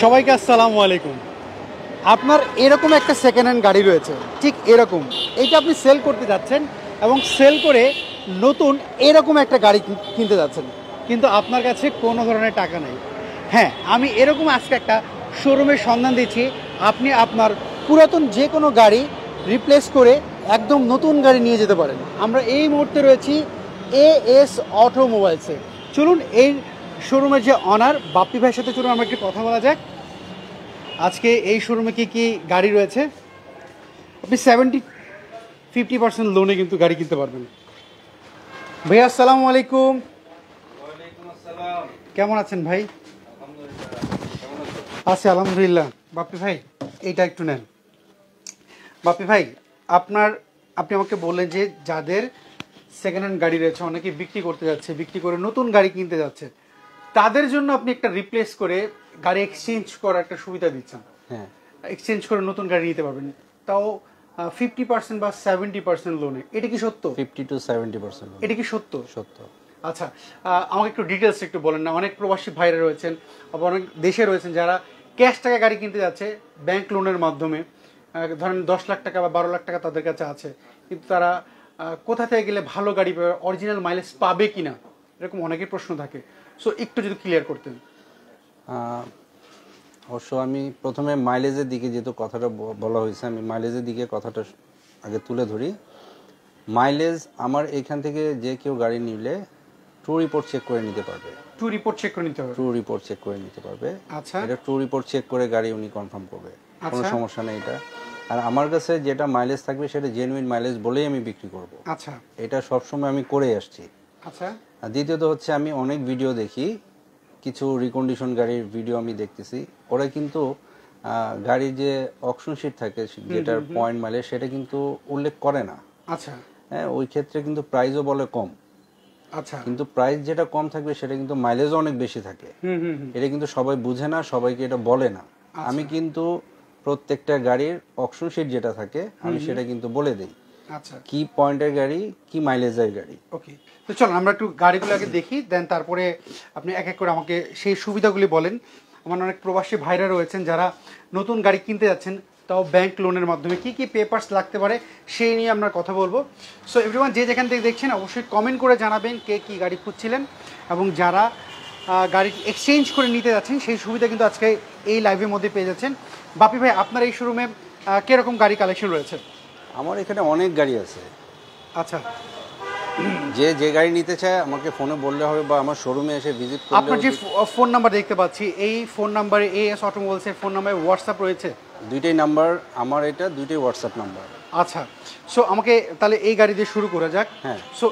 সবাইকে আসসালামু আলাইকুম। আপনার এরকম একটা সেকেন্ড হ্যান্ড গাড়ি রয়েছে, ঠিক এরকম। এইটা আপনি সেল করতে যাচ্ছেন এবং সেল করে নতুন এরকম একটা গাড়ি কিনতে যাচ্ছেন, কিন্তু আপনার কাছে কোনো ধরনের টাকা নেই। হ্যাঁ, আমি এরকম আজকে একটা শোরুমের সন্ধান দিচ্ছি। আপনি আপনার পুরাতন যে কোনো গাড়ি রিপ্লেস করে একদম নতুন গাড়ি নিয়ে যেতে পারেন। আমরা এই মুহূর্তে রয়েছি এএস অটোমোবাইলসে। চলুন এই শোরুমের যে অনার বাপ্পি ভাইয়ের সাথে চলুন আমরা একটু কথা বলা যাক। আজকে এই শোরুমে কি কি গাড়ি রয়েছে? আপনি 50% লোনে কিন্তু গাড়ি কিনতে পারবেন। ভাইয়া আসসালামু আলাইকুম। কেমন আছেন ভাই? আছি আলহামদুলিল্লাহ। বাপ্পি ভাই এইটা একটু নেন। বাপ্পি ভাই আপনি আমাকে বললেন যে যাদের সেকেন্ড হ্যান্ড গাড়ি রয়েছে, অনেকে বিক্রি করতে যাচ্ছে, বিক্রি করে নতুন গাড়ি কিনতে যাচ্ছে, তাদের জন্য আপনি একটা রিপ্লেস করে গাড়ি এক্সচেঞ্জ করার একটা সুবিধা দিচ্ছেন। হ্যাঁ, এক্সচেঞ্জ করে নতুন গাড়ি নিতে পারবেন, তাও 50% বা 70% লোনে। এটা কি সত্য? 50 to 70%। এটা কি সত্য? সত্য। আচ্ছা, আমাকে একটু ডিটেলস একটু বলেন না। অনেক প্রবাসী ভাইরা রয়েছেন, আবার অনেক দেশে রয়েছেন যারা ক্যাশ টাকা গাড়ি কিনতে যাচ্ছে ব্যাংক লোনের মাধ্যমে। ধরেন 10 লাখ টাকা বা 12 লাখ টাকা তাদের কাছে আছে, কিন্তু তারা কোথা থেকে গেলে ভালো গাড়ি পাবে, অরিজিনাল মাইলেজ পাবে কিনা, এরকম অনেকের প্রশ্ন থাকে। সো একটু যদি ক্লিয়ার করতেন। অবশ্য আমি প্রথমে মাইলেজের দিকে, যেহেতু কথাটা বলা হয়েছে, আমি মাইলেজের দিকে কথাটা আগে তুলে ধরি। মাইলেজ আমার এখান থেকে যে কেউ গাড়ি নিলে ট্রু রিপোর্ট চেক করে নিতে পারবে। ট্রু রিপোর্ট চেক করে নিতে হবে? ট্রু রিপোর্ট চেক করে নিতে পারবে। আচ্ছা, এটা ট্রু রিপোর্ট চেক করে গাড়ি উনি কনফার্ম করবে, কোনো আচ্ছা সমস্যা নেই এটা। আর আমার কাছে যেটা মাইলেজ থাকবে সেটা জেনুইন মাইলেজ বলেই আমি বিক্রি করব। আচ্ছা, এটা সবসময় আমি করে আসছি। আচ্ছা। আর দ্বিতীয়ত হচ্ছে, আমি অনেক ভিডিও দেখি, কিছু রিকন্ডিশন গাড়ির ভিডিও আমি দেখতেছি, ওরা কিন্তু গাড়ির যে অকশন শিট থাকে যেটার পয়েন্ট মাইলেজ সেটা কিন্তু উল্লেখ করে না। আচ্ছা, হ্যাঁ, ওই ক্ষেত্রে কিন্তু প্রাইসও বলে কম। আচ্ছা, কিন্তু প্রাইস যেটা কম থাকবে সেটা কিন্তু মাইলেজও অনেক বেশি থাকে। এটা কিন্তু সবাই বুঝে না, সবাইকে এটা বলে না। আমি কিন্তু প্রত্যেকটা গাড়ির অকশন শিট যেটা থাকে আমি সেটা কিন্তু বলে দিই। আচ্ছা, কি পয়েন্টের গাড়ি, কি মাইলেজের গাড়ি। ওকে, তো চলো আমরা একটু গাড়িগুলো আগে দেখি, দেন তারপরে আপনি এক এক করে আমাকে সেই সুবিধাগুলি বলেন। আমার অনেক প্রবাসী ভাইরা রয়েছেন যারা নতুন গাড়ি কিনতে যাচ্ছেন, তাও ব্যাংক লোনের মাধ্যমে কি কি পেপারস লাগতে পারে সেই নিয়ে আমরা কথা বলবো। সো এভরিওয়ান, যে যেখান থেকে দেখছেন অবশ্যই কমেন্ট করে জানাবেন কে কি গাড়ি খুঁজছিলেন, এবং যারা গাড়ি এক্সচেঞ্জ করে নিতে যাচ্ছেন সেই সুবিধা কিন্তু আজকে এই লাইভের মধ্যে পেয়ে যাচ্ছেন। বাপি ভাই, আপনার এই শোরুমে কিরকম গাড়ি কালেকশন রয়েছে? আমার এখানে অনেক গাড়ি আছে। আচ্ছা, যে গাড়ি নিতে চায় আমাকে ফোনে বললে হবে, বা আমার শোরুমে এসে ভিজিট করলে। আপনার যে ফোন নাম্বার দেখতে পাচ্ছি, এই ফোন নাম্বারে এএস অটোমোবাইলসের ফোন নাম্বারে হোয়াটসঅ্যাপ রয়েছে? দুইটাই নাম্বার আমার, এটা দুইটাই হোয়াটসঅ্যাপ নাম্বার। আচ্ছা, সো আমাকে তাহলে এই গাড়ি দিয়ে শুরু করা যাক। হ্যাঁ। সো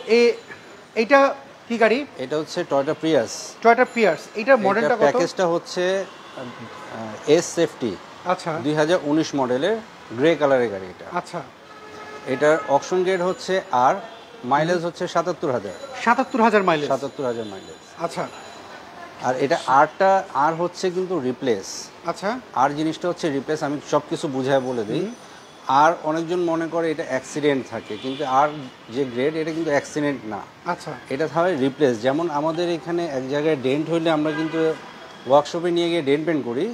এইটা কি গাড়ি? এটা হচ্ছে টয়োটা প্রিয়াস। Toyota Prius. এইটার মডেলটা কত? প্যাকেজটা হচ্ছে এস সেফটি। আচ্ছা, 2019 মডেলের গ্রে কালারের গাড়ি এটা। আচ্ছা। এটার অকশন গ্রেড হচ্ছে আর, মাইলেজ হচ্ছে 77,000। 77,000 মাইলেজ? 77,000 মাইলেজ। আচ্ছা, আর এটা আর হচ্ছে কিন্তু রিপ্লেস। আচ্ছা। আর জিনিসটা হচ্ছে রিপ্লেস, আমি সব কিছু বুঝায় বলে দিই। আর অনেকজন মনে করে এটা অ্যাক্সিডেন্ট থাকে, কিন্তু আর যে গ্রেড এটা কিন্তু অ্যাক্সিডেন্ট না। আচ্ছা, এটা হয় রিপ্লেস। যেমন আমাদের এখানে এক জায়গায় ডেন্ট হইলে আমরা কিন্তু ওয়ার্কশপে নিয়ে গিয়ে ডেন্ট পেন্ট করি,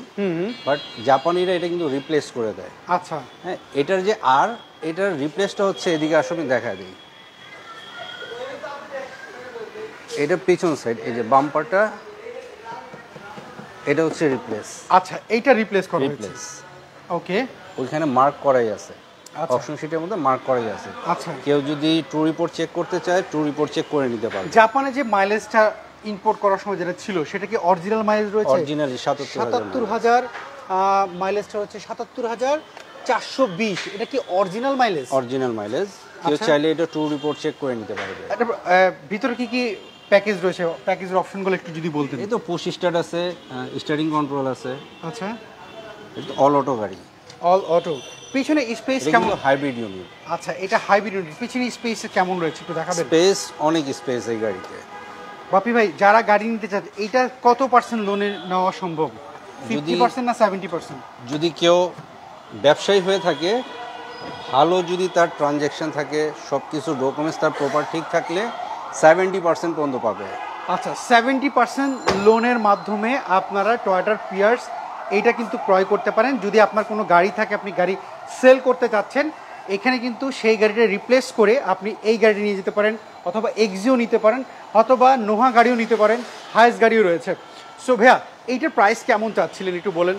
বাট জাপানিরা এটা কিন্তু রিপ্লেস করে দেয়। আচ্ছা, হ্যাঁ, এটার যে আর, এটার রিপ্লেসটা হচ্ছে এদিকে আসলে দেখা দিই। এটা পিছন সাইড, এই যে বাম্পারটা, এটা হচ্ছে রিপ্লেস। আচ্ছা, এইটা রিপ্লেস করা হয়েছে। রিপ্লেস, ওকে। ওইখানে মার্ক করাই আছে, আচ্ছা, অপশন শিটের মধ্যে মার্ক করাই আছে। আচ্ছা। কেউ যদি ট্রু রিপোর্ট চেক করতে চায়, ট্রু রিপোর্ট চেক করে নিতে পারবে। জাপানে যে মাইলেজটা ইম্পোর্ট করার সময় যেটা ছিল, সেটা কি অরিজিনাল মাইলেজ রয়েছে? অরিজিনালি 77,000 মাইলেজটা হচ্ছে 77,420। এটা কি অরিজিনাল মাইলেজ? Original mileage. কেউ চাইলে এটা ট্রু রিপোর্ট চেক করে নিতে পারবে। এটা ভিতরে কি কি প্যাকেজ রয়েছে, প্যাকেজের অপশনগুলো একটু যদি বলতেন। এই তো পুশ স্টার্ট আছে, স্টিয়ারিং কন্ট্রোল আছে। আচ্ছা, এটা অল অটো গাড়ি। All auto. পিছনে স্পেস কেমন? Hybrid unit. আচ্ছা, এটা হাইব্রিড ইউনিট। পিছনে স্পেস কেমন রয়েছে একটু দেখাবেন? স্পেস, অনেক স্পেস এই গাড়িতে। বাপি ভাই, যারা গাড়ি নিতে চায় এটা কত পার্সেন্ট লোনে নেওয়া সম্ভব? 50% না 70%? যদি কেউ ব্যবসায়ী হয়ে থাকে, ভালো যদি তার ট্রানজ্যাকশন থাকে, সব কিছু ডকুমেন্টস তার প্রপার ঠিক থাকলে 70% পর্যন্ত পাবে। আচ্ছা, 70% লোনের মাধ্যমে আপনারা টয়োটার প্রিয়াস এইটা কিন্তু ক্রয় করতে পারেন। যদি আপনার কোনো গাড়ি থাকে, আপনি গাড়ি সেল করতে চাচ্ছেন, এখানে কিন্তু সেই গাড়িটা রিপ্লেস করে আপনি এই গাড়ি নিয়ে যেতে পারেন, অথবা এক্সিও নিতে পারেন, অথবা নোহা গাড়িও নিতে পারেন, হায়েস্ট গাড়িও রয়েছে। সো ভাইয়া এইটার প্রাইস কেমন চাচ্ছিলেন একটু বলেন।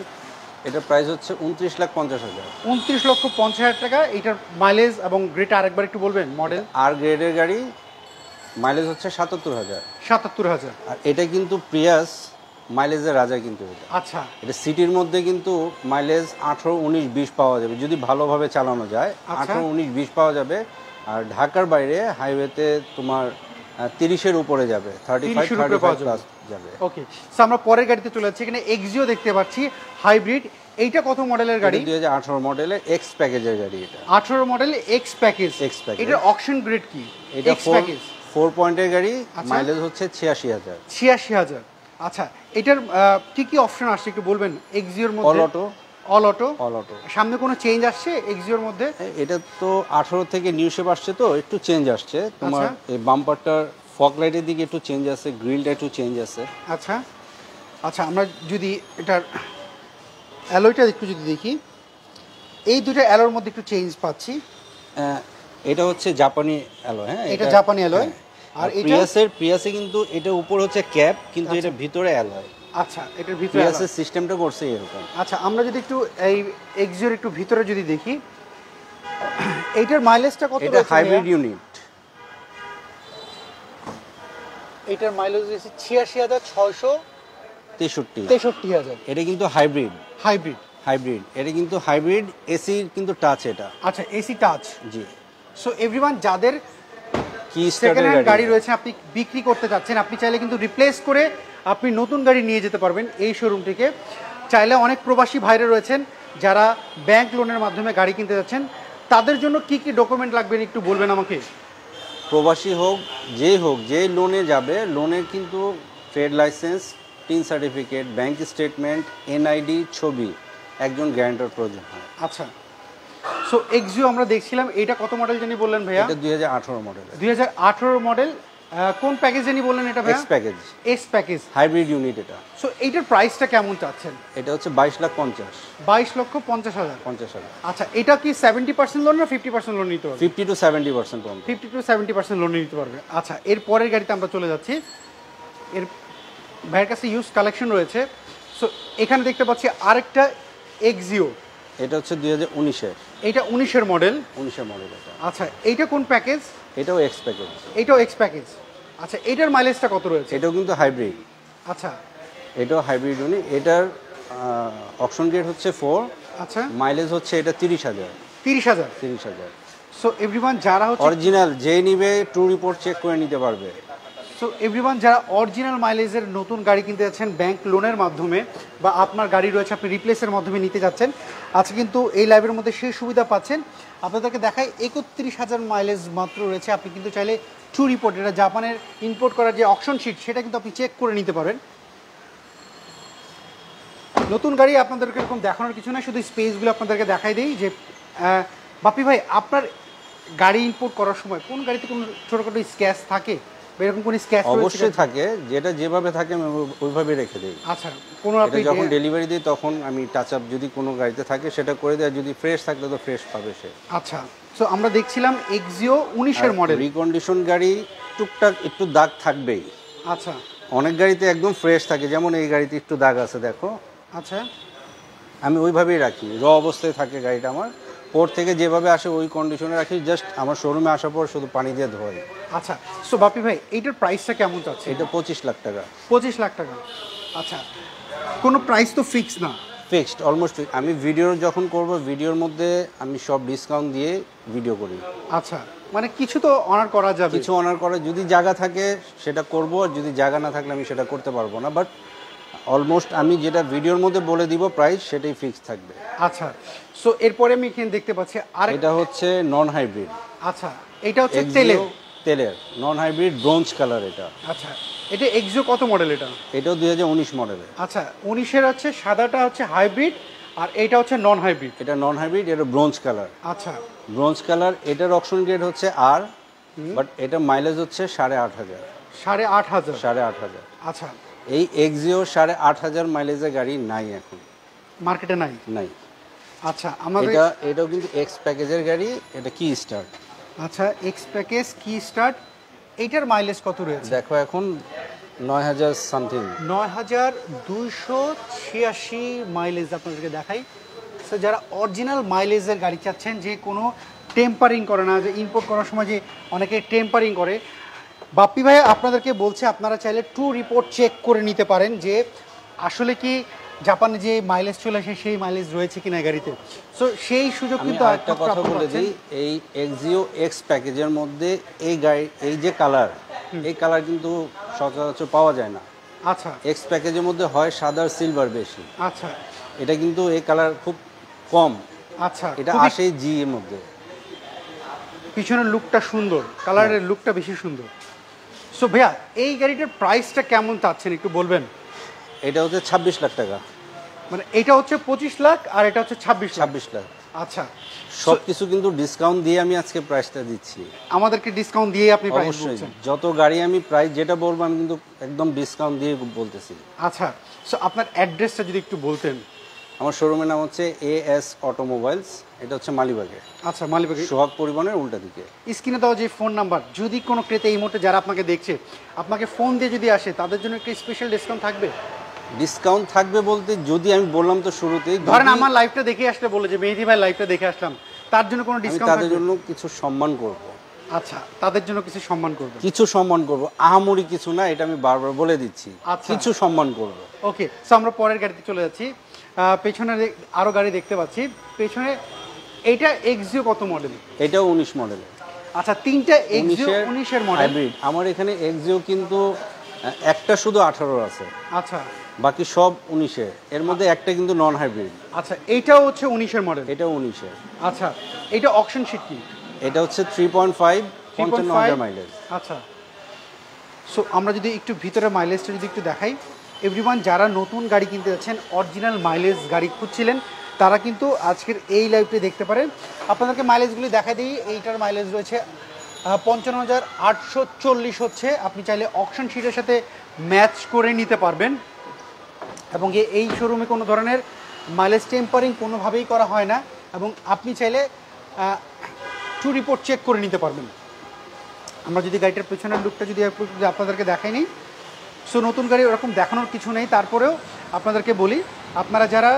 এটার প্রাইস হচ্ছে 29,50,000। 29,50,000 টাকা। এইটার মাইলেজ এবং গ্রেডটা আরেকবার একটু বলবেন। মডেল আর গ্রেডের গাড়ি, মাইলেজ হচ্ছে 77,000। 77,000। আর এটা কিন্তু প্রিয়াস মাইলেজের রাজা কিন্তু এটা। আচ্ছা, এটা সিটির মধ্যে কিন্তু মাইলেজ 18, 19, 20 পাওয়া যাবে যদি ভালোভাবে চালানো যায়। 18, 19, 20 পাওয়া যাবে। আর ঢাকার বাইরে হাইওয়েতে তোমার 30-এর উপরে যাবে, 35, 35 প্লাস যাবে। ওকে, সো আমরা পরের গাড়িতে চলে যাচ্ছি। এখানে এক্সিও দেখতে পাচ্ছি হাইব্রিড। এইটা কত মডেলের গাড়ি? 2018 মডেলের এক্স প্যাকেজের গাড়ি এটা। 18 মডেল এক্স প্যাকেজ। এটার অকশন গ্রেড কি? এটা 4 পয়েন্টের গাড়ি, মাইলেজ হচ্ছে 86,000। 86,000। আচ্ছা, এটার কি কি অপশন আসছে একটু বলবেন? এক্সিওর মধ্যে all auto. All auto. All auto. সামনে কোনো চেঞ্জ আসছে এক্সিওর মধ্যে? এটা তো 18 থেকে নিউ শেপ আসছে, তো একটু চেঞ্জ আসছে। তোমার এই বাম্পারটার ফগ লাইটের দিকে একটু চেঞ্জ আছে, গ্রিলটা একটু চেঞ্জ আছে। আচ্ছা আচ্ছা, আমরা যদি এটার অ্যালয়টা একটু যদি দেখি, এই দুটো অ্যালয়ের মধ্যে একটু চেঞ্জ পাচ্ছি। এটা হচ্ছে জাপানি অ্যালয়। হ্যাঁ, এটা জাপানি অ্যালয়। আর প্রিয়াসে কিন্তু এটা উপর হচ্ছে ক্যাপ, কিন্তু এটা ভিতরে অ্যালয়। আচ্ছা, এটার ভিতরে প্রিয়াসের সিস্টেমটা করছে এরকম। আচ্ছা, আমরা যদি একটু এই এক্সিওর একটু ভিতরে যদি দেখি, এইটার মাইলেজটা কত? এটা হাইব্রিড ইউনিট। এইটার মাইলেজ হচ্ছে 86,663। এটা কিন্তু হাইব্রিড। হাইব্রিড। হাইব্রিড, এটা কিন্তু হাইব্রিড এসি কিন্তু টাচ এটা। আচ্ছা, এসি টাচ। জি। সো এভরিওয়ান, যাদের কি সেকেন্ড হ্যান্ড গাড়ি রয়েছে, আপনি বিক্রি করতে যাচ্ছেন, আপনি চাইলে কিন্তু রিপ্লেস করে আপনি নতুন গাড়ি নিয়ে যেতে পারবেন এই শোরুম থেকে। চাইলে অনেক প্রবাসী ভাইরা রয়েছেন যারা ব্যাংক লোনের মাধ্যমে গাড়ি কিনতে যাচ্ছেন, তাদের জন্য কি কি ডকুমেন্ট লাগবে একটু বলবেন আমাকে। প্রবাসী হোক, যে লোনে যাবে, লোনের কিন্তু trade licence, tin certificate, bank statement, NID, ছবি, একজন গ্যারান্টর প্রয়োজন হয়। আচ্ছা, সো এক্সিও আমরা দেখছিলাম, এটা কত মডেল জানি বললেন ভাইয়া? এটা 2018 মডেল। 2018 মডেল। কোন প্যাকেজ জানি বললেন এটা ভাইয়া? X package. X package hybrid unit এটা। সো এইটার প্রাইসটা কেমন চাচ্ছেন? এটা হচ্ছে 22,50,000। 22,50,000। 50,000। আচ্ছা, এটা কি 70% লোন না 50% লোন নিতে পারবে? 50 to 70% পর্যন্ত। 50 to 70% লোন নিতে পারবে। আচ্ছা, এর পরের গাড়িতে আমরা চলে যাচ্ছি। এর ভাইয়ের কাছে ইউজ কালেকশন রয়েছে। সো এখানে দেখতে পাচ্ছি আরেকটা এক্সিও। এটা হচ্ছে 2019-এর। এটা 19-এর মডেল। 19-এর মডেল এটা। আচ্ছা, এইটা কোন প্যাকেজ? এটাও এক্স প্যাকেজ। এটাও এক্স প্যাকেজ। আচ্ছা, এটার মাইলেজটা কত রয়েছে? এটাও কিন্তু হাইব্রিড। আচ্ছা, এটাও হাইব্রিড ইউনিট। এটার অপশন গ্রেড হচ্ছে 4। আচ্ছা, মাইলেজ হচ্ছে এটা 30,000। 30,000। সো এভরিওয়ান, যারা হচ্ছে অরিজিনাল যে নিবে ট্রু রিপোর্ট চেক করে নিতে পারবে। সো এভরিওয়ান, যারা অরিজিনাল মাইলেজের নতুন গাড়ি কিনতে যাচ্ছেন ব্যাংক লোনের মাধ্যমে, বা আপনার গাড়ি রয়েছে আপনি রিপ্লেসের মাধ্যমে নিতে যাচ্ছেন, আজকে কিন্তু এই লাইভের মধ্যে সেই সুবিধা পাচ্ছেন। আপনাদেরকে দেখাই 31,000 মাইলেজ মাত্র রয়েছে। আপনি কিন্তু চাইলে ট্রু রিপোর্ট, এটা জাপানের ইম্পোর্ট করার যে অকশন শিট, সেটা কিন্তু আপনি চেক করে নিতে পারেন। নতুন গাড়ি আপনাদেরকে এরকম দেখানোর কিছু না, শুধু স্পেসগুলো আপনাদেরকে দেখাই দিই। যে বাপি ভাই, আপনার গাড়ি ইম্পোর্ট করার সময় কোন গাড়িতে কোনো ছোটোখাটো স্ক্র্যাচ থাকে বা এরকম কোনো স্ক্র্যাচ? অবশ্যই থাকে, যেটা যেভাবে থাকে আমি ওইভাবে রেখে দিই। আচ্ছা, কোনো আপনি যখন ডেলিভারি দিই তখন আমি টাচ আপ যদি কোনো গাড়িতে থাকে সেটা করে দেয়, যদি ফ্রেশ থাকলে তো ফ্রেশ পাবে সে। আচ্ছা, সো আমরা দেখছিলাম এক্সিও 19-এর মডেল। রিকন্ডিশন গাড়ি টুকটাক একটু দাগ থাকবেই। আচ্ছা, অনেক গাড়িতে একদম ফ্রেশ থাকে, যেমন এই গাড়িতে একটু দাগ আছে দেখো। আচ্ছা, আমি ওইভাবেই রাখি, র অবস্থায় থাকে গাড়িটা আমার। পোর্ট থেকে যেভাবে আসে ওই কন্ডিশনে রাখি, জাস্ট আমার শোরুমে আসার পর শুধু পানি দিয়ে ধোয়। আচ্ছা, সো বাপি ভাই, এইটার প্রাইসটা কেমন চাচ্ছে? এটা 25 লাখ টাকা। 25 লাখ টাকা। আচ্ছা, কোনো প্রাইস তো ফিক্স না? Fixed, almost. আমি ভিডিও যখন করব, ভিডিওর মধ্যে আমি সব ডিসকাউন্ট দিয়ে ভিডিও করি। আচ্ছা, মানে কিছু তো অনার করা যাবে? কিছু অনার করে, যদি জায়গা থাকে সেটা করব, আর যদি জায়গা না থাকলে আমি সেটা করতে পারবো না। বাট অলমোস্ট আমি যেটা ভিডিওর মধ্যে বলে দিব প্রাইস, সেটাই ফিক্স থাকবে। আচ্ছা, সো এরপরে আমি এখানে দেখতে পাচ্ছি আর এটা হচ্ছে নন হাইব্রিড। আচ্ছা, এটা হচ্ছে তেলের নন হাইব্রিড, ব্রোঞ্জ কালার এটা। আচ্ছা, এটা এক্সিও কত মডেল এটা? এটাও 2019 মডেলের। আচ্ছা, 19-এর হচ্ছে সাদাটা হচ্ছে হাইব্রিড, আর এটা হচ্ছে নন হাইব্রিড। এটা নন হাইব্রিড, এটা ব্রোঞ্জ কালার। আচ্ছা, ব্রোঞ্জ কালার। এটার অপশন গ্রেড হচ্ছে আর, বাট এটা মাইলেজ হচ্ছে 8,500। 8,500। 8,500। আচ্ছা, এই এক্সিও 8,500 মাইলেজের গাড়ি নাই এখন। মার্কেটে নাই। নাই। আচ্ছা আমাদের এটাও কিন্তু এক্স প্যাকেজের গাড়ি, এটা কি স্টার্ট। আচ্ছা এক্স প্যাকেজ কি স্টার্ট, এইটার মাইলেজ কত রয়েছে? দেখো এখন 9000 সামথিং, 9286 মাইলেজ আপনাদেরকে দেখাই। সো যারা অরিজিনাল মাইলেজের গাড়ি চাচ্ছেন, যে কোনো টেম্পারিং করে না, যে ইম্পোর্ট করার সময় যে অনেকে টেম্পারিং করে, বাপ্পি ভাই আপনাদেরকে বলছে আপনারা চাইলে ট্রু রিপোর্ট চেক করে নিতে পারেন যে আসলে কি জাপানে যে মাইলেজ চলে আসে সেই মাইলেজ রয়েছে কিনা গাড়িতে। সো সেই সুযোগ আমি কিন্তু একটা কথা বলে দিই, এই এক্সিও এক্স প্যাকেজের মধ্যে এই গাড়ি, এই যে কালার, এই কালার কিন্তু সচরাচর পাওয়া যায় না। আচ্ছা এক্স প্যাকেজের মধ্যে হয় সাদা আর সিলভার বেশি। আচ্ছা এটা কিন্তু এই কালার খুব কম। আচ্ছা এটা আসে জি এর মধ্যে। পিছনের লুকটা সুন্দর, কালারের লুকটা বেশি সুন্দর। সো ভাইয়া এই গাড়িটার প্রাইসটা কেমন চাচ্ছেন একটু বলবেন? এটা হচ্ছে 26 লাখ টাকা। মানে এটা হচ্ছে 25 লাখ আর এটা হচ্ছে 26 লাখ। আচ্ছা সবকিছু কিন্তু ডিসকাউন্ট দিয়ে আমি আজকে প্রাইসটা দিচ্ছি। আমাদেরকে ডিসকাউন্ট দিয়ে আপনি প্রাইস অবশ্যই বলছেন? যত গাড়ি আমি প্রাইস যেটা বলবো আমি কিন্তু একদম ডিসকাউন্ট দিয়ে বলতেছি। আচ্ছা সো আপনার অ্যাড্রেসটা যদি একটু বলতেন। আমার শোরুমের নাম হচ্ছে এএস অটোমোবাইলস, এটা হচ্ছে মালিবাগে। আচ্ছা মালিবাগে সোহাগ পরিবহনের উল্টা দিকে। স্ক্রিনে দেওয়া যে ফোন নাম্বার, যদি কোনো ক্রেতা এই মুহূর্তে যারা আপনাকে দেখছে আপনাকে ফোন দিয়ে যদি আসে, তাদের জন্য একটা স্পেশাল ডিসকাউন্ট থাকবে? ডিসকাউন্ট থাকবে বলতে, যদি আমি বললাম তো শুরুতেই, ধরেন আমার লাইভটা দেখে আসলে বলে যে মেহেদী ভাই লাইভটা দেখে আসলাম, তার জন্য কোনো ডিসকাউন্ট তাদের জন্য কিছু সম্মান করব। আচ্ছা তাদের জন্য কিছু সম্মান করবেন? কিছু সম্মান করব, আহামরি কিছু না, এটা আমি বারবার বলে দিচ্ছি। আচ্ছা। কিছু সম্মান করব। ওকে সো আমরা পরের গাড়িতে চলে যাচ্ছি। পেছনে আরো গাড়ি দেখতে পাচ্ছি। পেছনে এইটা এক্সিও কত মডেল? এটাও 19 মডেলের। আচ্ছা তিনটা এক্সিও 19 এর মডেল। হাইব্রিড। আমার এখানে এক্সিও কিন্তু একটা শুধু 18 আছে, আচ্ছা বাকি সব 19-এর। এর মধ্যে একটা কিন্তু নন হাইব্রিড। আচ্ছা এইটাও হচ্ছে 19 এর মডেল? এটাও 19-এর। আচ্ছা এটা অকশন শিট কি? এটা হচ্ছে 3.5, 55,000 মাইলেজ। আচ্ছা সো আমরা যদি একটু ভিতরে মাইলেজটা যদি একটু দেখাই, এভরিওয়ান যারা নতুন গাড়ি কিনতে যাচ্ছেন, অরিজিনাল মাইলেজ গাড়ি খুঁজছিলেন, তারা কিন্তু আজকের এই লাইভটি দেখতে পারেন। আপনাদেরকে মাইলেজগুলি দেখাই দিই। এইটার মাইলেজ রয়েছে 55,840 হচ্ছে। আপনি চাইলে অকশন শিটের সাথে ম্যাচ করে নিতে পারবেন। এবং এই শোরুমে কোনো ধরনের মাইলেজ টেম্পারিং কোনোভাবেই করা হয় না, এবং আপনি চাইলে ট্রু রিপোর্ট চেক করে নিতে পারবেন। আমরা যদি গাড়িটার পেছনের লুকটা যদি আপনাদেরকে দেখাই নিই, সো নতুন গাড়ি ওরকম দেখানোর কিছু নেই, তারপরেও আপনাদেরকে বলি আপনারা যারা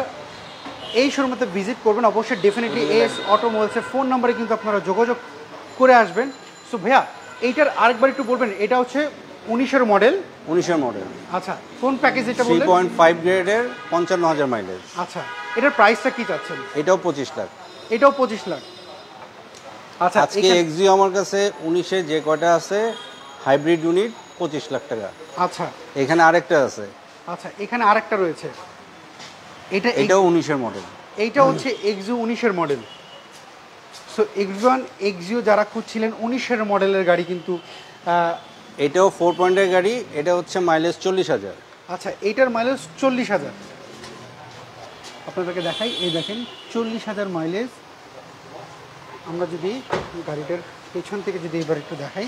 এই শোরুমেতে ভিজিট করবেন অবশ্যই ডেফিনেটলি এস অটোমোবাইলসের ফোন নাম্বারে কিন্তু আপনারা যোগাযোগ করে আসবেন। সো ভাইয়া এইটার আরেকবার একটু বলবেন, এটা হচ্ছে 19-এর মডেল? 19-এর মডেল। আচ্ছা কোন প্যাকেজ এটা বললেন? 3.5 গ্রেডের 55,000 মাইলেজ। আচ্ছা এটার প্রাইসটা কি চাচ্ছেন? এটাও 25 লাখ। এটাও 25 লাখ। আচ্ছা আজকে এক্সিও আমার কাছে 19-এ যে কয়টা আছে হাইব্রিড ইউনিট 25 লাখ টাকা। আচ্ছা এখানে আরেকটা আছে। আচ্ছা এখানে আরেকটা রয়েছে, এটাও 19-এর মডেল। এইটা হচ্ছে এক্সিও 19-এর মডেল। সো এক্সিও যারা খুঁজছিলেন 19-এর মডেলের গাড়ি কিন্তু এটাও 4 পয়েন্টের গাড়ি। এটা হচ্ছে মাইলেজ 40,000। আচ্ছা এইটার মাইলেজ 40,000। আপনাদেরকে দেখাই, এই দেখেন 40,000 মাইলেজ। আমরা যদি গাড়িটার পেছন থেকে যদি এবার একটু দেখাই,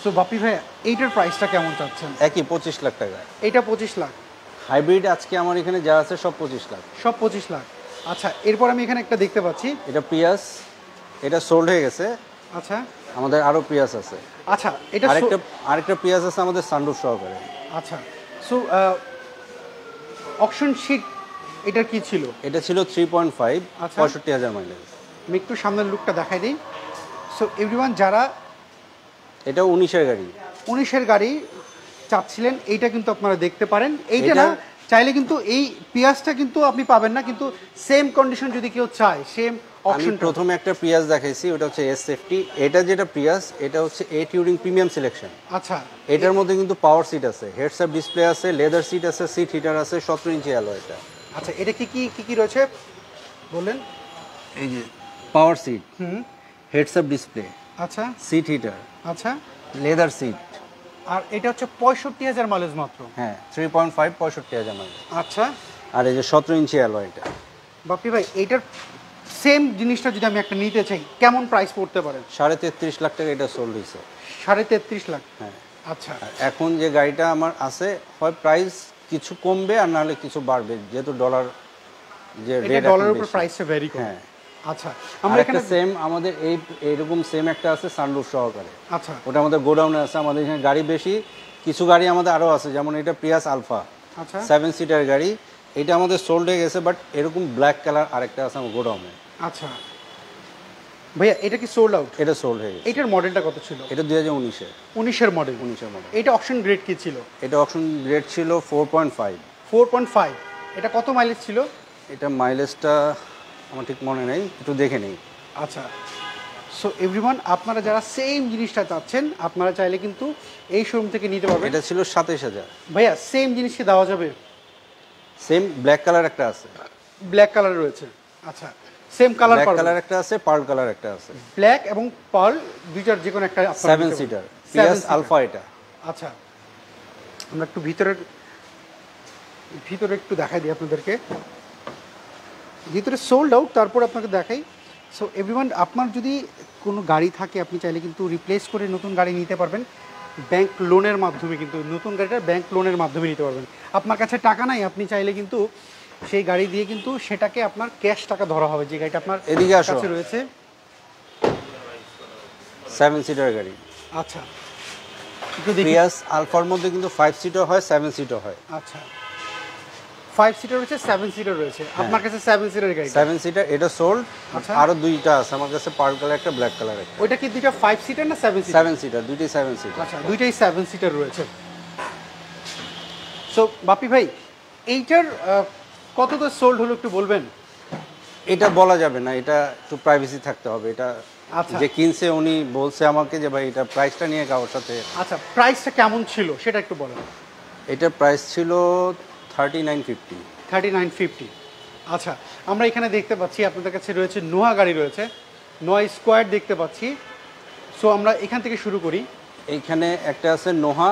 সো বাপ্পি ভাই এইটার প্রাইসটা কেমন চাচ্ছেন? একই 25 লাখ টাকা। এইটা 25 লাখ। হাইব্রিড আজকে আমার এখানে যা আছে সব 25 লাখ। সব 25 লাখ। আচ্ছা এরপর আমি এখানে একটা দেখতে পাচ্ছি, এটা প্রিয়াস, এটা সোল্ড হয়ে গেছে। আচ্ছা আমাদের আরো প্রিয়াস আছে। আচ্ছা এটা আরেকটা প্রিয়াস আছে আমাদের সানরুফ সহকারে। আচ্ছা সো অকশন শিট এটা কি ছিল? এটা ছিল 3.5, আচ্ছা 65,000 মাইলেজ। আমি একটু সামনের লুকটা দেখাই দিই। সো এভরিওয়ান যারা এটাও 19-এর গাড়ি, 19-এর গাড়ি চাচ্ছিলেন, এইটা কিন্তু আপনারা দেখতে পারেন। এইটা না চাইলে কিন্তু এই পিয়াসটা কিন্তু আপনি পাবেন না, কিন্তু সেম কন্ডিশন যদি কেউ চায় সেম অপশন। প্রথমে একটা প্রিয়াস দেখাইছি, ওটা হচ্ছে এস সেফটি। এটা যেটা প্রিয়াস, এটা হচ্ছে এ টিউরিং প্রিমিয়াম সিলেকশন। আচ্ছা এটার মধ্যে কিন্তু পাওয়ার সিট আছে, হেডস আপ ডিসপ্লে আছে, লেদার সিট আছে, সিট হিটার আছে, 17 ইঞ্চি অ্যালয়। এটা আচ্ছা এটা কি কি কি কি রয়েছে বললেন? এই যে power seat, heads up display, আচ্ছা সিট হিটার, আচ্ছা লেদার সিট। আর এটা হচ্ছে 65,000 মাইলেজ মাত্র। হ্যাঁ 3.5, 65,000 মাইলেজ। আচ্ছা আর এই যে 17 ইঞ্চি অ্যালয়। এটা বাপ্পি ভাই এইটার সেম জিনিসটা যদি আমি একটা নিতে চাই কেমন প্রাইস পড়তে পারে? 33.5 লাখ টাকা এটা সোল্ড হয়েছে। 33.5 লাখ। হ্যাঁ আচ্ছা এখন যে গাড়িটা আমার আছে, হয় প্রাইস কিছু কমবে আর নাহলে কিছু বাড়বে, যেহেতু ডলার যে এটা রেট ডলারের উপর প্রাইসটা ভ্যারি করে। হ্যাঁ। আচ্ছা আমরা আমরা একটা এখানে সেম আমাদের এইরকম সেম একটা আছে সানরুফ সহকারে, আচ্ছা ওটা আমাদের গোডাউনে আছে। আমাদের এখানে গাড়ি বেশি, কিছু গাড়ি আমাদের আরও আছে, যেমন এটা প্রিয়াস আলফা আচ্ছা 7 সিটার গাড়ি, এটা আমাদের সোল্ড হয়ে গেছে, বাট এরকম ব্ল্যাক কালার আরেকটা আছে আমার গোডাউনে। আচ্ছা ভাইয়া এটা কি সোল্ড আউট? এটা সোল্ড হয়ে গেছে। এটার মডেলটা কত ছিল? এটা 2019-এর 19-এর মডেল। 19-এর মডেল। এটা অপশন গ্রেড কি ছিল? এটা অপশন গ্রেড ছিল 4.5। 4.5। এটা কত মাইলেজ ছিল? এটা মাইলেজটা আমার ঠিক মনে নেই, একটু দেখে নেই। আচ্ছা সো এভরিওয়ান, আপনারা যারা সেম জিনিসটা চাচ্ছেন আপনারা চাইলে কিন্তু এই শোরুম থেকে নিতে পারবেন। এটা ছিল 27,000। ভাইয়া সেম জিনিস কি দেওয়া যাবে? সেম ব্ল্যাক কালার একটা আছে। ব্ল্যাক কালার রয়েছে। আচ্ছা সেম কালার ব্ল্যাক পাবেন। কালার একটা আছে, পার্ল কালার একটা আছে। ব্ল্যাক এবং পার্ল দুইটার যে কোনো একটা 7 সিটার প্রিয়াস আলফা এটা। আচ্ছা আমরা একটু ভিতরে একটু দেখাই দিই আপনাদেরকে। ভিতরে সোল্ড আউট, তারপর আপনাকে দেখাই। সো এভরিওয়ান, আপনার যদি কোনো গাড়ি থাকে আপনি চাইলে কিন্তু রিপ্লেস করে নতুন গাড়ি নিতে পারবেন ব্যাংক লোনের মাধ্যমে। কিন্তু নতুন গাড়িটা ব্যাংক লোনের মাধ্যমে নিতে পারবেন। আপনার কাছে টাকা নাই, আপনি চাইলে কিন্তু সেই গাড়ি দিয়ে কিন্তু সেটাকে আপনার ক্যাশ টাকা ধরা হবে, যে গাড়িটা আপনার এদিকে আসো। কাছে রয়েছে। 7 সিটার গাড়ি। আচ্ছা একটু দেখি। প্রিয়াস আলফার মধ্যে কিন্তু 5 সিটও হয় 7 সিটও হয়। আচ্ছা 5 সিটার রয়েছে, 7 সিটার রয়েছে। আপনার কাছে 7 সিটার গাড়ি? 7 সিটার এটা সোল্ড। আচ্ছা। আরো দুইটা আছে আমার কাছে, পার্ল কালার একটা, ব্ল্যাক কালার একটা। ওইটা কি দুইটা 5 সিটার না 7 সিটার? 7 সিটার, দুইটাই 7 সিটার। আচ্ছা দুইটাই 7 সিটার রয়েছে। সো বাপি ভাই এইটার কত তো সোল্ড হলো একটু বলবেন? এটা বলা যাবে না, এটা একটু প্রাইভেসি থাকতে হবে। এটা আচ্ছা যে কিনছে উনি বলছে আমাকে যে ভাই এটা প্রাইসটা নিয়ে কারোর সাথে। আচ্ছা প্রাইসটা কেমন ছিল সেটা একটু বলেন। এটার প্রাইস ছিল 3950। 3950। আচ্ছা আমরা এখানে দেখতে পাচ্ছি আপনাদের কাছে রয়েছে নোহা গাড়ি রয়েছে, নোহা স্কোয়ার দেখতে পাচ্ছি। সো আমরা এখান থেকে শুরু করি। এইখানে একটা আছে নোহা,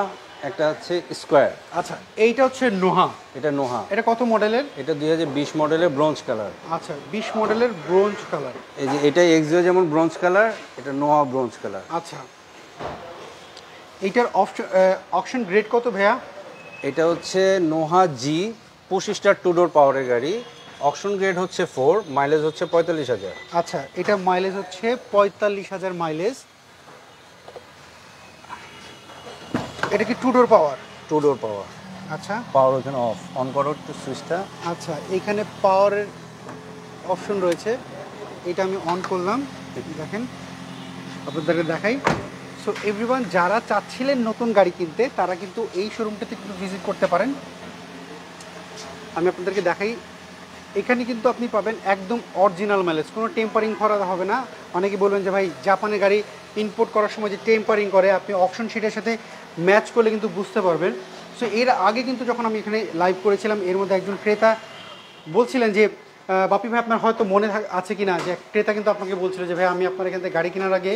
একটা আছে স্কোয়ার। আচ্ছা এইটা হচ্ছে নোহা। এটা নোহা। এটা কত মডেলের? এটা 2020 মডেলের ব্রোঞ্জ কালার। আচ্ছা 20 মডেলের ব্রোঞ্জ কালার। এই যে এটা এক্সিও যেমন ব্রোঞ্জ কালার, এটা নোহা ব্রোঞ্জ কালার। আচ্ছা এইটার অপশন গ্রেড কত ভাইয়া? এটা হচ্ছে নোহা জি 25 স্টার 2 ডোর পাওয়ারের গাড়ি। অকশন গ্রেড হচ্ছে 4, মাইলেজ হচ্ছে 45,000। আচ্ছা এটা মাইলেজ হচ্ছে 45,000 মাইলেজ। এটা কি 2 ডোর পাওয়ার? 2 ডোর পাওয়ার। আচ্ছা পাওয়ার ওখানে অফ, অন করো একটু সুইচটা। আচ্ছা এখানে পাওয়ারের অপশন রয়েছে, এটা আমি অন করলাম। দেখেন আপনাদেরকে দেখাই। সো এভরিওয়ান, যারা চাচ্ছিলেন নতুন গাড়ি কিনতে তারা কিন্তু এই শোরুমটাতে কিন্তু ভিজিট করতে পারেন। আমি আপনাদেরকে দেখাই, এখানে কিন্তু আপনি পাবেন একদম অরিজিনাল মাইলেজ, কোনো টেম্পারিং করা হবে না। অনেকে বলবেন যে ভাই জাপানের গাড়ি ইম্পোর্ট করার সময় যে টেম্পারিং করে, আপনি অপশন শিটের সাথে ম্যাচ করলে কিন্তু বুঝতে পারবেন। সো এর আগে কিন্তু যখন আমি এখানে লাইভ করেছিলাম, এর মধ্যে একজন ক্রেতা বলছিলেন যে বাপি ভাই আপনার হয়তো মনে আছে কি না, যে ক্রেতা কিন্তু আপনাকে বলছিল যে ভাই আমি আপনার এখান থেকে গাড়ি কেনার আগে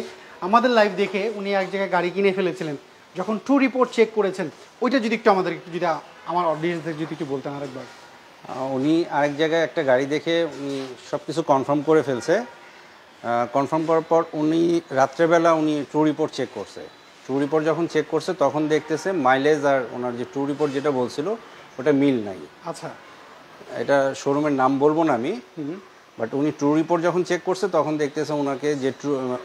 আমাদের লাইভ দেখে উনি এক জায়গায় গাড়ি কিনে ফেলেছিলেন, যখন ট্রু রিপোর্ট চেক করেছেন ওইটা যদি একটু আমাদের একটু, যদি আমার অডিয়েন্সদের যদি একটু বলতেন আরেকবার। উনি আরেক জায়গায় একটা গাড়ি দেখে উনি সব কিছু কনফার্ম করে ফেলছে। কনফার্ম করার পর উনি রাত্রেবেলা উনি ট্রু রিপোর্ট চেক করছে। ট্রু রিপোর্ট যখন চেক করছে তখন দেখতেছে মাইলেজ আর ওনার যে ট্রু রিপোর্ট যেটা বলছিল ওটা মিল নাই। আচ্ছা এটা শোরুমের নাম বলবো না আমি, বাট উনি ট্রু রিপোর্ট যখন চেক করছে তখন দেখতেছে ওনাকে যে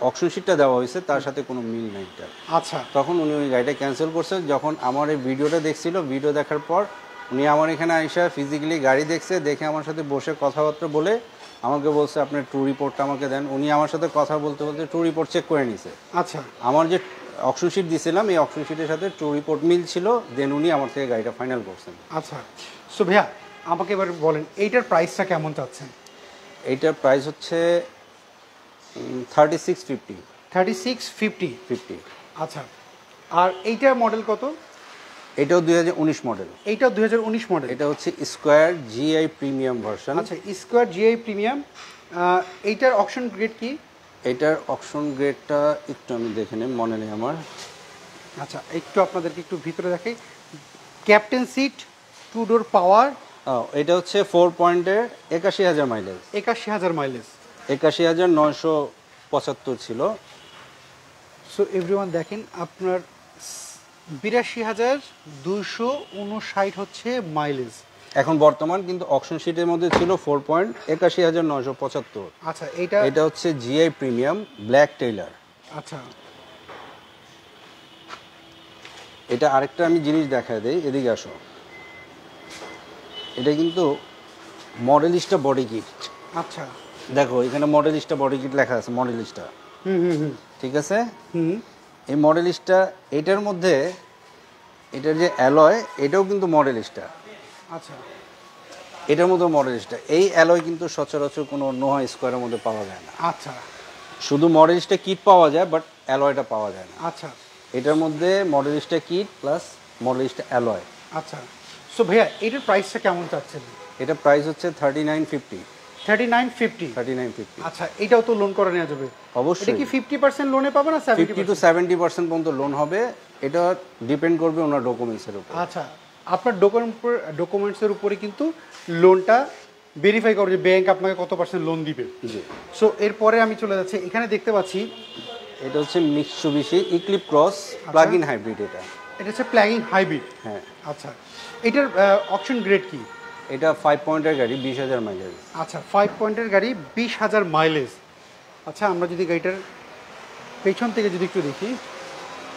অকশন শিটটা দেওয়া হয়েছে তার সাথে কোনো মিল নাই এটা। আচ্ছা তখন উনি ওই গাড়িটা ক্যান্সেল করছে। যখন আমার এই ভিডিওটা দেখছিল, ভিডিও দেখার পর উনি আমার এখানে আইসা ফিজিক্যালি গাড়ি দেখছে, দেখে আমার সাথে বসে কথাবার্তা বলে আমাকে বলছে আপনার ট্রু রিপোর্টটা আমাকে দেন। উনি আমার সাথে কথা বলতে বলতে ট্রু রিপোর্ট চেক করে নিছে। আচ্ছা আমার যে অকশন শিট দিয়েছিলাম এই অকশন শিটের সাথে ট্রু রিপোর্ট মিল ছিল, দেন উনি আমার থেকে গাড়িটা ফাইনাল করছেন। আচ্ছা সো ভাইয়া আমাকে এবার বলেন এইটার প্রাইসটা কেমন চাচ্ছেন? এইটার প্রাইস হচ্ছে 3650। 3650। আচ্ছা আর এইটার মডেল কত? এটাও 2019 মডেল। এইটাও 2019 মডেল। এটা হচ্ছে স্কোয়ার জিআই প্রিমিয়াম ভার্সন। আচ্ছা স্কোয়ার জিআই প্রিমিয়াম। এইটার অপশন গ্রেড কি? এটার অপশন গ্রেডটা একটু আমি দেখে নেই, মনে নেই আমার। আচ্ছা একটু আপনাদেরকে একটু ভিতরে দেখাই। ক্যাপ্টেন সিট, 2 ডোর পাওয়ার। এটা হচ্ছে 4 পয়েন্টের 81,000 মাইলেজ। 81,000 মাইলেজ। 81,975 ছিল। সো এভরিওয়ান দেখেন আপনার 82,259 হচ্ছে মাইলেজ। এখন বর্তমান, কিন্তু অকশন শিটের মধ্যে ছিল 4,81,975। আচ্ছা, এটা এটা হচ্ছে জিআই প্রিমিয়াম ব্ল্যাক টেইলার। আচ্ছা, এটা আরেকটা আমি জিনিস দেখায় দেই, এদিকে আসো। এটা কিন্তু মডেলিস্টা বডি কিট। আচ্ছা, দেখো এখানে মডেলিস্টা বডি কিট লেখা আছে, মডেলিস্টা, ঠিক আছে। এই মডেলিস্টা, এটার মধ্যে এটার যে অ্যালয়, এটাও কিন্তু মডেলিস্টা। আচ্ছা, এটার মধ্যে মডেলিস্টা। এই অ্যালয় কিন্তু সচরাচর কোনো নোহা স্কোয়ারের মধ্যে পাওয়া যায় না। আচ্ছা, শুধু মডেলিস্টা কিট পাওয়া যায়, বাট অ্যালয়টা পাওয়া যায় না। আচ্ছা, এটার মধ্যে Modellista kit plus Modellista alloy. আচ্ছা। সো ভাইয়া এটার প্রাইসটা কেমন চাচ্ছেন? এটা প্রাইস হচ্ছে 3950। 3950। আচ্ছা, এটাও তো লোন করে নেওয়া যাবে অবশ্যই। এটা কি 50% লোনে পাবে না 50 to 70% পর্যন্ত লোন হবে। এটা ডিপেন্ড করবে ওনার ডকুমেন্টসের উপর। আচ্ছা, আপনার ডকুমেন্টসের উপরে কিন্তু লোনটা ভেরিফাই করে যে ব্যাংক আপনাকে কত পার্সেন্ট লোন দিবে। জি। সো এরপরে আমি চলে যাচ্ছি, এখানে দেখতে পাচ্ছি এটা হচ্ছে Mitsubishi Eclipse cross plug in hybrid. এটা হচ্ছে প্লাগ ইন হাইব্রিড। হ্যাঁ। আচ্ছা, এটার অপশন গ্রেড কি? এটা 5 পয়েন্টের গাড়ি, 20,000 মাইলেজ। আচ্ছা, 5 পয়েন্টের গাড়ি, 20,000 মাইলেজ। আচ্ছা, আমরা যদি গাড়িটার পেছন থেকে যদি একটু দেখি,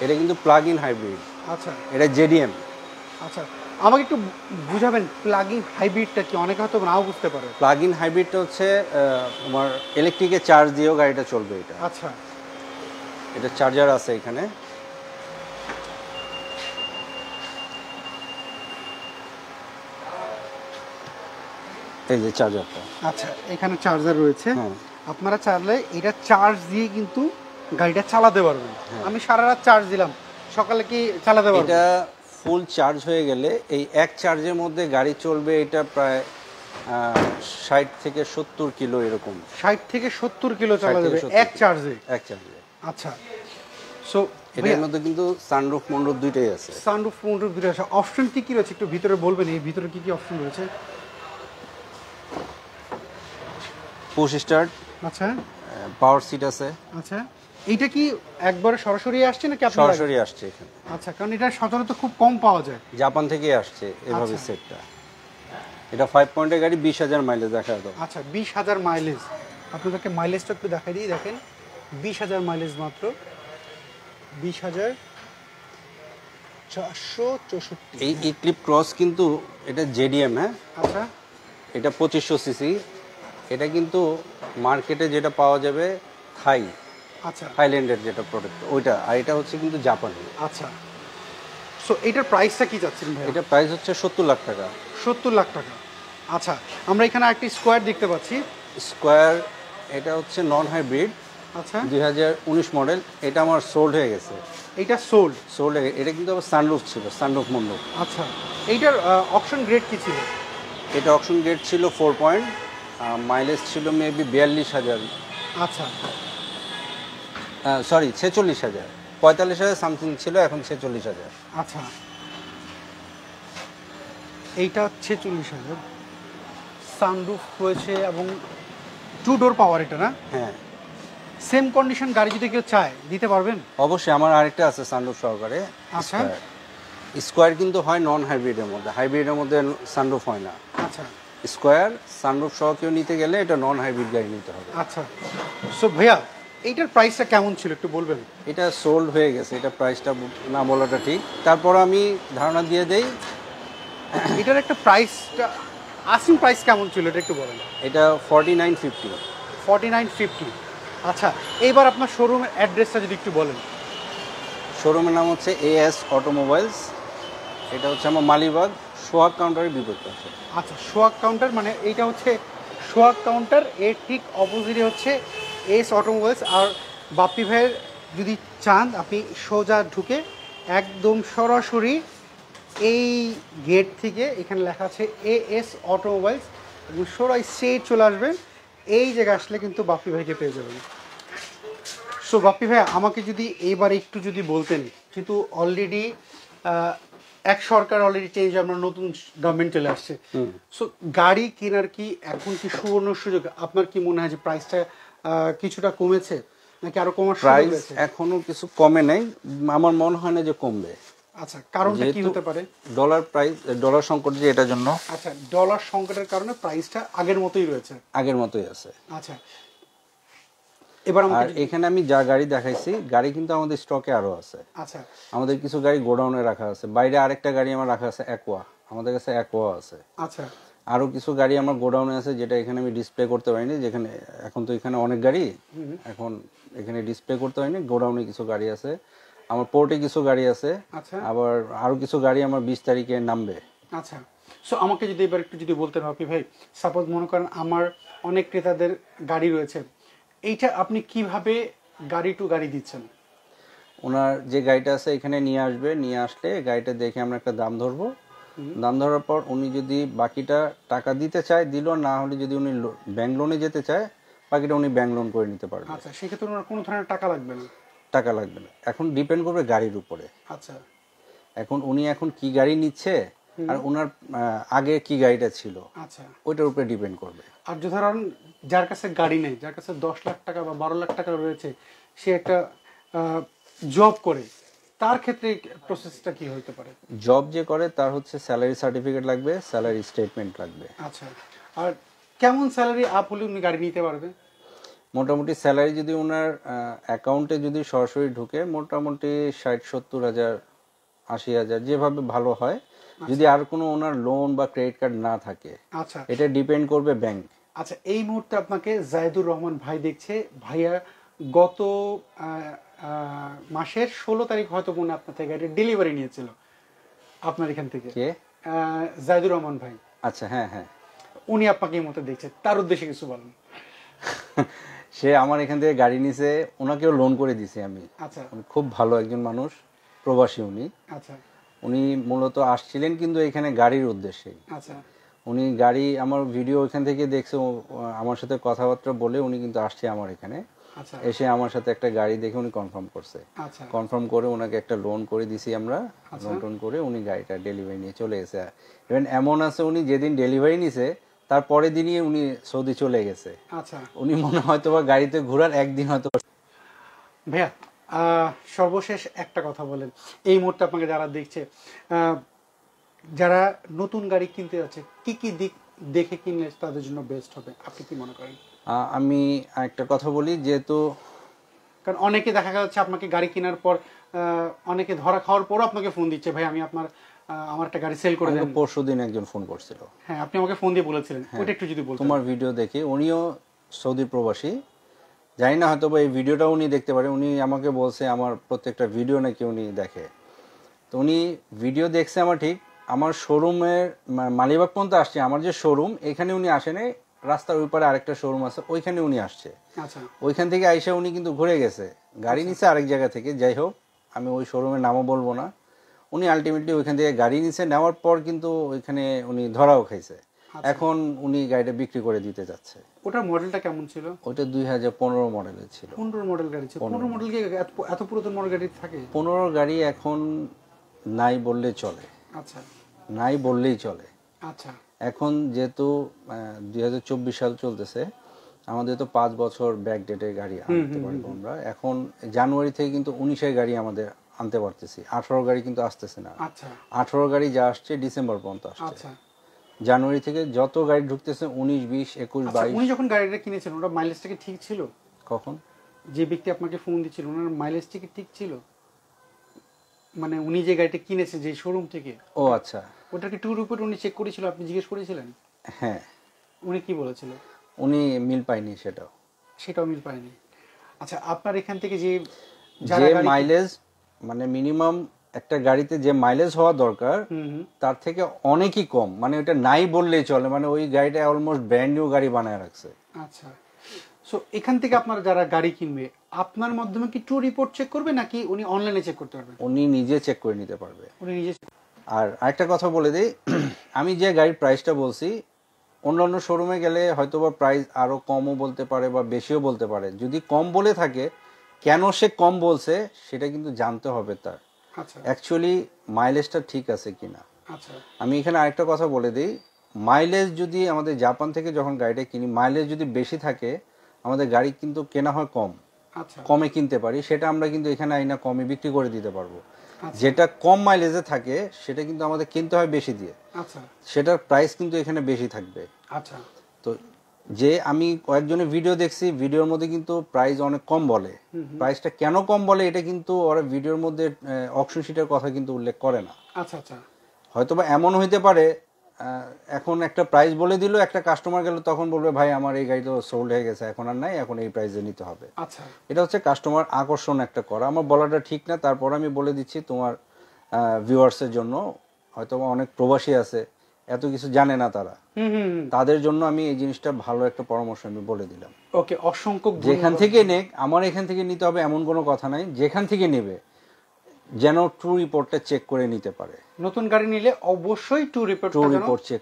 এটা কিন্তু প্লাগ ইন হাইব্রিড। আচ্ছা, এটা জেডিএম। আচ্ছা, আমাকে একটু বুঝাবেন প্লাগ ইন হাইব্রিডটা কি? অনেকে হয়তো নাও বুঝতে পারে। প্লাগ ইন হাইব্রিডটা হচ্ছে তোমার ইলেকট্রিকে চার্জ দিয়েও গাড়িটা চলবে। এটা আচ্ছা, এটা চার্জার আছে এখানে। এই যে চার্জারটা। আচ্ছা, এখানে চার্জার রয়েছে। হ্যাঁ। আপনারা চাইলে এটা চার্জ দিয়ে কিন্তু গাড়িটা চালাতে পারবেন। আমি সারা রাত চার্জ দিলাম, সকালে কি চালাতে পারবেন? এটা ফুল চার্জ হয়ে গেলে এই এক চার্জের মধ্যে গাড়ি চলবে। এটা প্রায় 60 থেকে 70 কিলো এরকম। 60 থেকে 70 কিলো চালা যাবে এক চার্জে। এক চার্জে। আচ্ছা, সো এটার মধ্যে কিন্তু সানরুফ মন্ডপ দুইটাই আছে। সানরুফ মন্ডপ দুটো আছে। অপশন কি কি রয়েছে একটু ভিতরে বলবেন? এই ভিতরে কি কি অপশন রয়েছে? Push start. আচ্ছা, পাওয়ার সিট আছে। আচ্ছা, এইটা কি একবারে সরাসরি আসছে নাকি আপনি? সরাসরি আসছে এখানে। আচ্ছা, কারণ এটা সচরাচর খুব কম পাওয়া যায়। জাপান থেকে আসছে এভাবে সেটটা। এটা 5 পয়েন্টের গাড়ি, 20,000 মাইলেজ দেখা দাও। আচ্ছা, 20,000 মাইলেজ। আপনাদেরকে মাইলেজটা একটু দেখাই দিই, দেখেন 20,000 মাইলেজ মাত্র, 20,464। এই ইক্লিপ ক্রস কিন্তু এটা জেডিএম। হ্যাঁ। আচ্ছা, এটা 2500 সিসি। এটা কিন্তু মার্কেটে যেটা পাওয়া যাবে আচ্ছা, থাইল্যান্ডের যেটা প্রোডাক্ট ওইটা, আর এটা হচ্ছে কিন্তু জাপানি। আচ্ছা। সো এটার প্রাইসটা কি চাচ্ছেন ভাই? এটা প্রাইস হচ্ছে 70 লাখ টাকা। 70 লাখ টাকা। আচ্ছা, আমরা এখানে একটা স্কোয়ার দেখতে পাচ্ছি। স্কোয়ার, এটা হচ্ছে নন হাইব্রিড। আচ্ছা, 2019 মডেল। এটা আমার সোল্ড হয়ে গেছে। এইটা সোল্ড? সোল্ড হয়ে, এটা কিন্তু আবার সানরুফ ছিল, সানরুফ মন্ডপ। আচ্ছা, এইটার অপশন গ্রেড কি ছিল? এটা অপশন গ্রেড ছিল 4 পয়েন্ট, মাইলেজ ছিল মেবি 42,000। আচ্ছা, সরি 46,000, 45,000 সামথিং ছিল, এখন 46,000। আচ্ছা, এইটা 46,000। সানরুফ রয়েছে এবং 2 ডোর পাওয়ার, এটা না? হ্যাঁ। সেম কন্ডিশন গাড়ি যদি কেউ চায় দিতে পারবেন? অবশ্যই, আমার আরেকটা আছে সানরুফ সহকারে। আচ্ছা, স্কোয়ার কিন্তু হয় নন হাইব্রিডের মধ্যে, হাইব্রিডের মধ্যে সানরুফ হয় না। আচ্ছা, স্কোয়ার সানরুফ সহ কেউ নিতে গেলে এটা নন হাইব্রিড গাড়ি নিতে হবে। আচ্ছা। সো ভাইয়া এইটার প্রাইসটা কেমন ছিল একটু বলবেন? এটা সোল্ড হয়ে গেছে, এটা প্রাইসটা না বলাটা ঠিক। তারপর আমি ধারণা দিয়ে দেই, এটার একটা প্রাইসটা, আসিং প্রাইস কেমন ছিল এটা একটু বলেন। এটা 4950। 4950। আচ্ছা, এইবার আপনার শোরুমের অ্যাড্রেসটা যদি একটু বলেন। শোরুমের নাম হচ্ছে AS অটোমোবাইলস। এটা হচ্ছে আমার মালিবাগ সোহাগ কাউন্টারের বিপরীতে আছে। আচ্ছা, সোহাগ কাউন্টার, মানে এইটা হচ্ছে সোহাগ কাউন্টার, এর ঠিক অপোজিটে হচ্ছে এস অটোমোবাইলস। আর বাপ্পি ভাইয়ের যদি চান আপনি সোজা ঢুকে একদম সরাসরি এই গেট থেকে, এখানে লেখা আছে AS অটোমোবাইলস, এবং সরাই স্ট্রেট চলে আসবেন। এই জায়গায় আসলে কিন্তু বাপ্পি ভাইকে পেয়ে যাবেন। সো বাপ্পি ভাই আমাকে যদি এইবার একটু যদি বলতেন, কিন্তু অলরেডি এক সরকার অলরেডি চেঞ্জ, আমরা নতুন গভর্নমেন্ট চলে আসছে। সো গাড়ি কেনার কি এখন কি সুবর্ণ সুযোগ? আপনার কি মনে হয় যে প্রাইসটা কিছুটা কমেছে নাকি আরো কমার সুযোগ প্রাইস আছে? এখনো কিছু কমে নাই, আমার মনে হয় না যে কমবে। আচ্ছা, কারণটা কি হতে পারে? ডলার সংকট যে এটার জন্য। আচ্ছা, ডলার সংকটের কারণে প্রাইসটা আগের মতোই রয়েছে। আগের মতোই আছে। আচ্ছা, এবার আর এখানে আমি যা গাড়ি দেখাইছি, গাড়ি কিন্তু আমাদের স্টকে আরো আছে। আচ্ছা, আমাদের কিছু গাড়ি গোডাউনে রাখা আছে, বাইরে আরেকটা গাড়ি আমার রাখা আছে অ্যাকোয়া, আমাদের কাছে অ্যাকোয়া আছে। আচ্ছা, আরো কিছু গাড়ি আমার গোডাউনে আছে, যেটা এখানে আমি ডিসপ্লে করতে পারিনি। যেখানে এখন তো এখানে অনেক গাড়ি, এখন এখানে ডিসপ্লে করতে পারিনি। গোডাউনে কিছু গাড়ি আছে, আমার পোর্টে কিছু গাড়ি আছে। আচ্ছা, আবার আরো কিছু গাড়ি আমার 20 তারিখে নামবে। আচ্ছা। সো আমাকে যদি এবার একটু যদি বলতেন আপনি ভাই, সাপোজ মনে করেন আমার অনেক ক্রেতাদের গাড়ি রয়েছে, এইটা আপনি কিভাবে গাড়ি টু গাড়ি দিচ্ছেন? ওনার যে গাড়িটা আছে এখানে নিয়ে আসবে, নিয়ে আসলে গাড়িটা দেখে আমরা একটা দাম ধরবো। দাম ধরার পর উনি যদি বাকিটা টাকা দিতে চায় দিল, না হলে যদি উনি ব্যাংক লোনে যেতে চায় বাকিটা উনি ব্যাংক লোন করে নিতে পারবে। আচ্ছা, সেক্ষেত্রে ওনার কোনো ধরনের টাকা লাগবে না? টাকা লাগবে না, এখন ডিপেন্ড করবে গাড়ির উপরে। আচ্ছা, এখন উনি এখন কি গাড়ি নিচ্ছে আর ওনার আগে কি গাড়িটা ছিল, আচ্ছা, ওইটার উপরে ডিপেন্ড করবে। আর ধরুন যার কাছে গাড়ি নেই, যার কাছে 10 লাখ টাকা বা 12 লাখ টাকা রয়েছে, সে একটা জব করে, তার ক্ষেত্রে প্রসেসটা কি হতে পারে? জব যে করে তার হচ্ছে স্যালারি সার্টিফিকেট লাগবে, স্যালারি স্টেটমেন্ট লাগবে। আচ্ছা, আর কেমন স্যালারি আপ হলে উনি গাড়ি নিতে পারবে? মোটামুটি স্যালারি যদি ওনার অ্যাকাউন্টে যদি সরাসরি ঢুকে মোটামুটি 60-70 হাজার, 80 হাজার, যেভাবে ভালো হয়। যদি আর কোনো ওনার লোন বা ক্রেডিট কার্ড না থাকে, আচ্ছা, এটা ডিপেন্ড করবে ব্যাংক। আচ্ছা, এই মুহূর্তে আপনাকে জায়েদুর রহমান ভাই দেখছে। ভাইয়া গত মাসের 16 তারিখ হয়তো মনে আপনার থেকে গাড়ির ডেলিভারি নিয়েছিল আপনার এখান থেকে। কে? জায়েদুর রহমান ভাই। আচ্ছা, হ্যাঁ হ্যাঁ। উনি আপনাকে এই মুহূর্তে দেখছে, তার উদ্দেশ্যে কিছু বলেন। সে আমার এখান থেকে গাড়ি নিছে, ওনাকেও লোন করে দিছি আমি। আচ্ছা, উনি খুব ভালো একজন মানুষ, প্রবাসী উনি। আচ্ছা, উনি মূলত আসছিলেন কিন্তু এখানে গাড়ির উদ্দেশ্যেই। আচ্ছা, উনি গাড়ি আমার ভিডিও এখান থেকে দেখছে, আমার সাথে কথাবার্তা বলে উনি কিন্তু আসছে আমার এখানে। আচ্ছা, এসে আমার সাথে একটা গাড়ি দেখে উনি কনফার্ম করছে। আচ্ছা, কনফার্ম করে ওনাকে একটা লোন করে দিছি আমরা। লোন টোন করে উনি গাড়িটা ডেলিভারি নিয়ে চলে গেছে। ইভেন এমন আছে উনি যেদিন ডেলিভারি নিছে তার পরের দিনই উনি সৌদি চলে গেছে। আচ্ছা। উনি মনে হয়তো বা গাড়িতে ঘোরার একদিন হয়তো। ভাইয়া, সর্বশেষ একটা কথা বলেন, এই মুহূর্তে আপনাকে যারা দেখছে, যারা নতুন গাড়ি কিনতে যাচ্ছে, কি কি দিক দেখে কিনলে তাদের জন্য বেস্ট হবে, আপনি কি মনে করেন? আমি একটা কথা বলি, যেহেতু কারণ অনেকে দেখা যাচ্ছে আপনাকে গাড়ি কেনার পর অনেকে ধরা খাওয়ার পরও আপনাকে ফোন দিচ্ছে, ভাই আমি আমার একটা গাড়ি সেল করে দেন। পরশুদিন একজন ফোন করছিল। হ্যাঁ, আপনি আমাকে ফোন দিয়ে বলেছিলেন, ওটা একটু যদি বলতেন। তোমার ভিডিও দেখে, উনিও সৌদি প্রবাসী, জানি না হয়তো বা এই ভিডিওটা উনি দেখতে পারে। উনি আমাকে বলছে আমার প্রত্যেকটা ভিডিও নাকি উনি দেখে। তো উনি ভিডিও দেখছে আমার, ঠিক আমার শোরুমের মালিবাগ পর্যন্ত আসছে। আমার যে শোরুম এখানে উনি আসে নাই, রাস্তার ওই পারে আরেকটা শোরুম আছে, ওইখানে উনি আসছে। আচ্ছা, ওইখান থেকে আইসা উনি কিন্তু ঘুরে গেছে, গাড়ি নিছে আরেক জায়গা থেকে। যাই হোক, আমি ওই শোরুমের নামও বলবো না। উনি আলটিমেটলি ওইখান থেকে গাড়ি নিছে, নেওয়ার পর কিন্তু ওইখানে উনি ধরাও খাইছে। এখন উনি গাড়িটা বিক্রি করে দিতে যাচ্ছে। ওটার মডেলটা কেমন ছিল? ওইটা 2015 মডেলের ছিল। 15 মডেল গাড়ি ছিল। 15 মডেল কি এত পুরাতন মডেল গাড়ি থাকে? 15 গাড়ি এখন নাই বললেই চলে। আচ্ছা, নাই বললেই চলে। আচ্ছা, এখন যেহেতু 2024 সাল চলতেছে, আমাদের তো 5 বছর ব্যাক ডেটের গাড়ি আনতে পারবো আমরা। এখন জানুয়ারি থেকে কিন্তু 19 গাড়ি আমাদের আনতে পারতেছি, 18 গাড়ি কিন্তু আসতেছে না। আচ্ছা, 18 গাড়ি যা আসছে ডিসেম্বর পর্যন্ত আসছে। আচ্ছা। জানুয়ারি থেকে যত গাড়ি ঢুকতেছে 19, 20, 21, 22। উনি যখন গাড়িটা কিনেছেন ওটা মাইলেজটা কি ঠিক ছিল? কখন? যে ব্যক্তি আপনাকে ফোন দিচ্ছিল ওনার মাইলেজটা কি ঠিক ছিল? মানে উনি যে গাড়িটা কিনেছে যে শোরুম থেকে। ও আচ্ছা। ওটার কি ট্যুর রিপোর্ট উনি চেক করেছিল, আপনি জিজ্ঞেস করেছিলেন? হ্যাঁ। উনি কি বলেছিল? উনি মিল পায়নি, সেটাও মিল পায়নি। আচ্ছা, আপনার এখান থেকে যে মাইলেজ, মানে মিনিমাম একটা গাড়িতে যে মাইলেজ হওয়া দরকার তার থেকে অনেকই কম, মানে ওটা নাই বললেই চলে। মানে ওই গাড়িটা অলমোস্ট ব্র্যান্ড নিউ গাড়ি বানায় রাখছে। আচ্ছা, সো এখান থেকে আপনারা যারা গাড়ি কিনবে আপনার মাধ্যমে কি ট্যুর রিপোর্ট চেক করবে নাকি উনি অনলাইনে চেক করতে পারবেন? উনি নিজে চেক করে নিতে পারবে। উনি নিজে। আর আরেকটা কথা বলে দিই, আমি যে গাড়ির প্রাইসটা বলছি, অন্যান্য শোরুমে গেলে হয়তোবা প্রাইস আরো কমও বলতে পারে বা বেশিও বলতে পারে। যদি কম বলে থাকে, কেন সে কম বলছে সেটা কিন্তু জানতে হবে তার। আচ্ছা, অ্যাকচুয়ালি মাইলেজটা ঠিক আছে কিনা। আচ্ছা, আমি এখানে আরেকটা কথা বলে দিই, মাইলেজ যদি আমাদের জাপান থেকে যখন গাড়িটা কিনি, মাইলেজ যদি বেশি থাকে আমাদের গাড়ি কিন্তু কেনা হয় কম, আচ্ছা, কমে কিনতে পারি। সেটা আমরা কিন্তু এখানে আইনা কমে বিক্রি করে দিতে পারবো। যেটা কম মাইলেজে থাকে সেটা কিন্তু আমাদের কিনতে হয় বেশি দিয়ে, আচ্ছা সেটার প্রাইস কিন্তু এখানে বেশি থাকবে। আচ্ছা। তো যে আমি কয়েকজনের ভিডিও দেখছি, ভিডিওর মধ্যে কিন্তু প্রাইস অনেক কম বলে। প্রাইসটা কেন কম বলে এটা কিন্তু ওরা ভিডিওর মধ্যে অকশন শিটের কথা কিন্তু উল্লেখ করে না। আচ্ছা আচ্ছা। হয়তোবা এমন হইতে পারে এখন একটা প্রাইস বলে দিল, একটা কাস্টমার গেল, তখন বলবে ভাই আমার এই গাড়ি তো সোল্ড হয়ে গেছে, এখন আর নাই, এখন এই প্রাইসে নিতে হবে। আচ্ছা, এটা হচ্ছে কাস্টমার আকর্ষণ একটা করা। আমার বলাটা ঠিক না, তারপর আমি বলে দিচ্ছি তোমার ভিউয়ার্সের জন্য। হয়তোবা অনেক প্রবাসী আছে, এত কিছু জানে না তারা, তাদের জন্য আমি এই জিনিসটা ভালো একটা পরামর্শ আমি বলে দিলাম। ওকে, অসংখ্য যেখান থেকে নেক, আমার এখান থেকে নিতে হবে এমন কোনো কথা নাই। যেখান থেকে নেবে যেন ট্রু রিপোর্টটা চেক করে নিতে পারে। নতুন গাড়ি নিলে অবশ্যই ট্রু রিপোর্ট চেক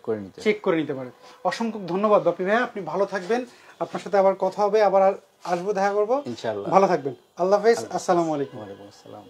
করে নিতে পারে। অসংখ্য ধন্যবাদ বাপি ভাইয়া, আপনি ভালো থাকবেন। আপনার সাথে আবার কথা হবে, আবার আসবো, দেখা করবো ইনশাআল্লাহ। ভালো থাকবেন, আল্লাহ হাফেজ, আসসালামু আলাইকুম। ওয়া আলাইকুম আসসালাম।